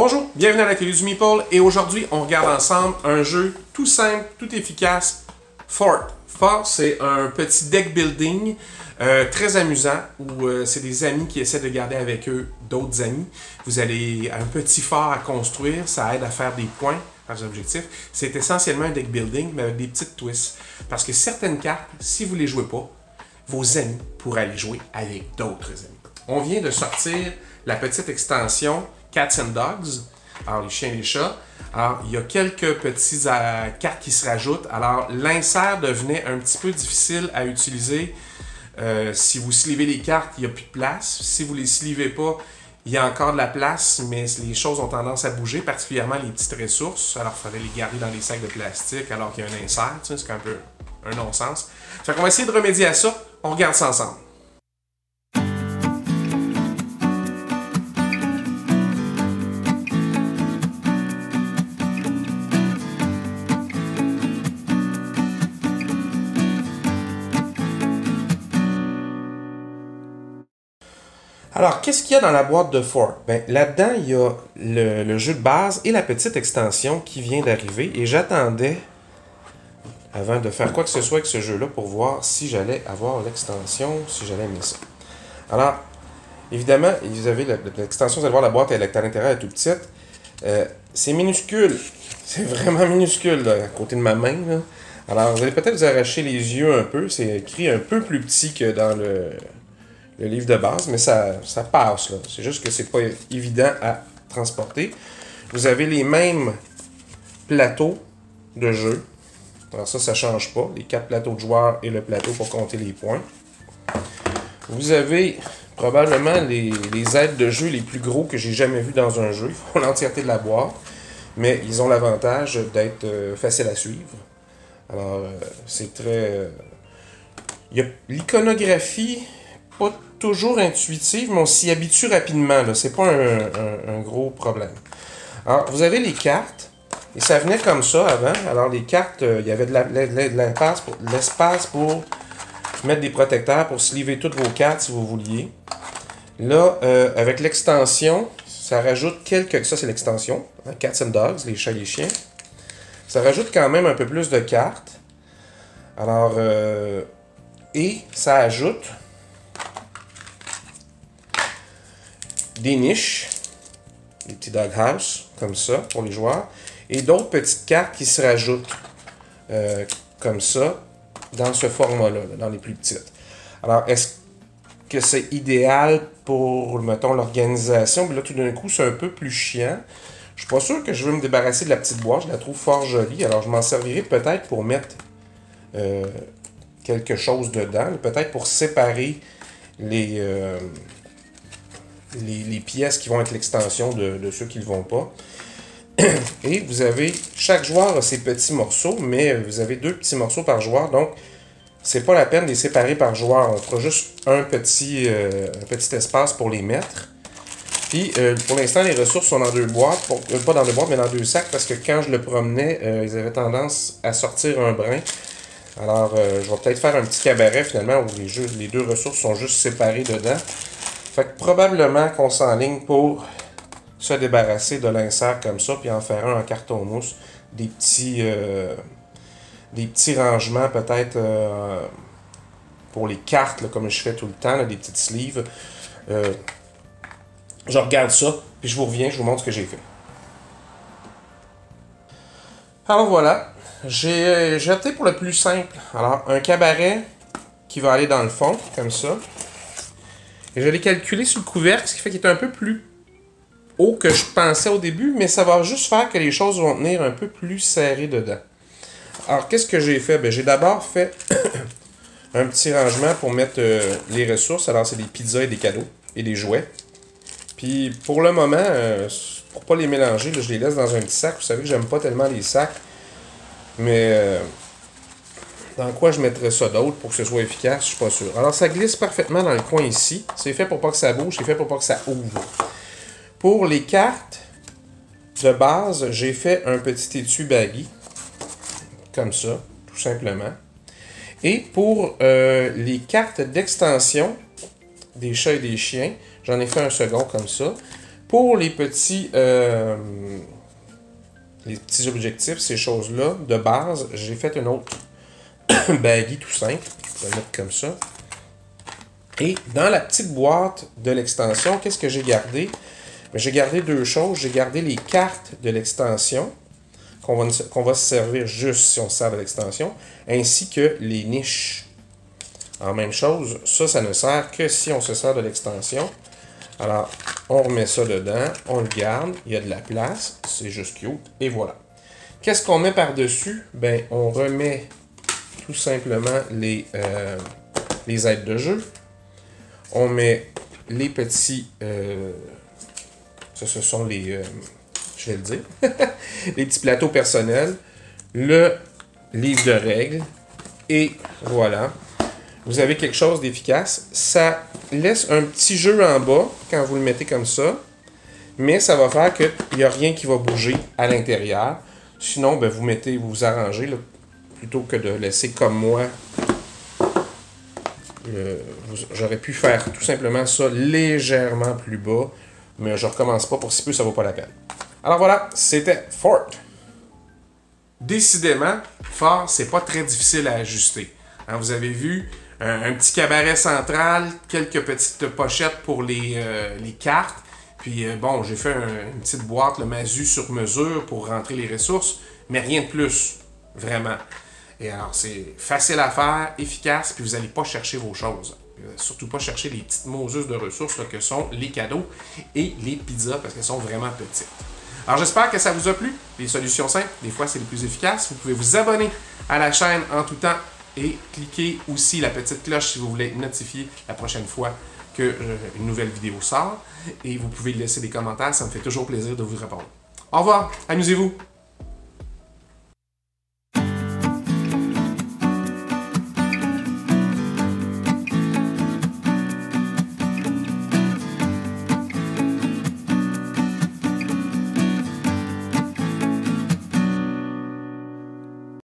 Bonjour, bienvenue à l'atelier du Meeple et aujourd'hui on regarde ensemble un jeu tout simple, tout efficace, Fort. Fort, c'est un petit deck building très amusant où c'est des amis qui essaient de garder avec eux d'autres amis. Vous avez un petit fort à construire, ça aide à faire des points par objectifs. C'est essentiellement un deck building mais avec des petites twists. Parce que certaines cartes, si vous ne les jouez pas, vos amis pourraient les jouer avec d'autres amis. On vient de sortir la petite extension Cats and Dogs, alors les chiens et les chats. Alors, il y a quelques petites cartes qui se rajoutent. Alors, l'insert devenait un petit peu difficile à utiliser. Si vous slivez les cartes, il n'y a plus de place. Si vous ne les slivez pas, il y a encore de la place, mais les choses ont tendance à bouger, particulièrement les petites ressources. Alors, il fallait les garder dans des sacs de plastique alors qu'il y a un insert. Tu sais, c'est un peu un non-sens. Fait qu'on va essayer de remédier à ça. On regarde ça ensemble. Alors, qu'est-ce qu'il y a dans la boîte de Fort? Ben, là-dedans, il y a le jeu de base et la petite extension qui vient d'arriver. Et j'attendais, avant de faire quoi que ce soit avec ce jeu-là, pour voir si j'allais avoir l'extension, si j'allais aimer ça. Alors, évidemment, vous avez l'extension, vous allez voir, la boîte à l'intérieur est tout petite. C'est minuscule. C'est vraiment minuscule, là, à côté de ma main. Là. Alors, vous allez peut-être vous arracher les yeux un peu. C'est écrit un peu plus petit que dans le livre de base, mais ça passe. C'est juste que c'est pas évident à transporter. Vous avez les mêmes plateaux de jeu. Alors ça change pas. Les 4 plateaux de joueurs et le plateau pour compter les points. Vous avez probablement les aides de jeu les plus gros que j'ai jamais vus dans un jeu. Ils font l'entièreté de la boîte, mais ils ont l'avantage d'être faciles à suivre. Alors, c'est très... Il y a l'iconographie pas toujours intuitive, mais on s'y habitue rapidement. C'est pas un gros problème. Alors, vous avez les cartes, et ça venait comme ça avant. Alors, les cartes, il y avait de l'espace pour mettre des protecteurs, pour sliver toutes vos cartes si vous vouliez. Là, avec l'extension, ça rajoute quelques... Ça, c'est l'extension. Hein, Cats and Dogs, les chats et les chiens. Ça rajoute quand même un peu plus de cartes. Alors, et ça ajoute des niches, des petits doghouse, comme ça, pour les joueurs, et d'autres petites cartes qui se rajoutent, comme ça, dans ce format-là, dans les plus petites. Alors, est-ce que c'est idéal pour, mettons, l'organisation? Là, tout d'un coup, c'est un peu plus chiant. Je suis pas sûr que je veux me débarrasser de la petite boîte, je la trouve fort jolie, alors je m'en servirai peut-être pour mettre quelque chose dedans, peut-être pour séparer les pièces qui vont être l'extension de ceux qui ne le vont pas. Et vous avez, chaque joueur a ses petits morceaux, mais vous avez 2 petits morceaux par joueur, donc c'est pas la peine de les séparer par joueur. On fera juste un petit espace pour les mettre. Puis pour l'instant, les ressources sont dans 2 boîtes, pas dans 2 boîtes, mais dans 2 sacs, parce que quand je le promenais, ils avaient tendance à sortir un brin. Alors, je vais peut-être faire un petit cabaret finalement, où les 2 ressources sont juste séparées dedans. Fait que probablement qu'on s'enligne pour se débarrasser de l'insert comme ça, puis en faire un en carton mousse. Des petits rangements peut-être pour les cartes, là, comme je fais tout le temps, là, des petites sleeves. Je regarde ça, puis je vous reviens, je vous montre ce que j'ai fait. Alors voilà, j'ai opté pour le plus simple. Alors, un cabaret qui va aller dans le fond, comme ça. Et je l'ai calculé sur le couvercle, ce qui fait qu'il est un peu plus haut que je pensais au début, mais ça va juste faire que les choses vont tenir un peu plus serrées dedans. Alors, qu'est-ce que j'ai fait? Ben, j'ai d'abord fait un petit rangement pour mettre les ressources. Alors, c'est des pizzas et des cadeaux et des jouets. Puis, pour le moment, pour pas les mélanger, là, je les laisse dans un petit sac. Vous savez que j'aime pas tellement les sacs, mais... dans quoi je mettrais ça d'autre pour que ce soit efficace, je suis pas sûr. Alors, ça glisse parfaitement dans le coin ici. C'est fait pour pas que ça bouge, c'est fait pour pas que ça ouvre. Pour les cartes de base, j'ai fait un petit étui baggy. Comme ça, tout simplement. Et pour les cartes d'extension des chats et des chiens, j'en ai fait un second comme ça. Pour les petits objectifs, ces choses-là, de base, j'ai fait une autre baguille tout simple. Je vais le mettre comme ça. Et dans la petite boîte de l'extension, qu'est-ce que j'ai gardé? J'ai gardé deux choses. J'ai gardé les cartes de l'extension, qu'on va se servir juste si on se sert de l'extension, ainsi que les niches. En même chose, ça ne sert que si on se sert de l'extension. Alors, on remet ça dedans, on le garde, il y a de la place, c'est juste cute, et voilà. Qu'est-ce qu'on met par-dessus? Ben, on remet tout simplement les aides de jeu. On met les petits... ça, ce sont les... je vais le dire. Les petits plateaux personnels. Le livre de règles. Et voilà. Vous avez quelque chose d'efficace. Ça laisse un petit jeu en bas quand vous le mettez comme ça. Mais ça va faire qu'il n'y a rien qui va bouger à l'intérieur. Sinon, ben, vous vous arrangez là, plutôt que de laisser comme moi. J'aurais pu faire tout simplement ça légèrement plus bas. Mais je ne recommence pas pour si peu, ça ne vaut pas la peine. Alors voilà, c'était Fort. Décidément, Fort, c'est pas très difficile à ajuster. Hein, vous avez vu un petit cabaret central, quelques petites pochettes pour les cartes. Puis bon, j'ai fait une petite boîte, le Masu sur mesure pour rentrer les ressources, mais rien de plus, vraiment. Et alors, c'est facile à faire, efficace, puis vous n'allez pas chercher vos choses. Surtout pas chercher les petites moseuses de ressources là, que sont les cadeaux et les pizzas, parce qu'elles sont vraiment petites. Alors, j'espère que ça vous a plu. Les solutions simples, des fois, c'est les plus efficaces. Vous pouvez vous abonner à la chaîne en tout temps et cliquer aussi la petite cloche si vous voulez être notifié la prochaine fois qu'une nouvelle vidéo sort. Et vous pouvez laisser des commentaires, ça me fait toujours plaisir de vous répondre. Au revoir, amusez-vous!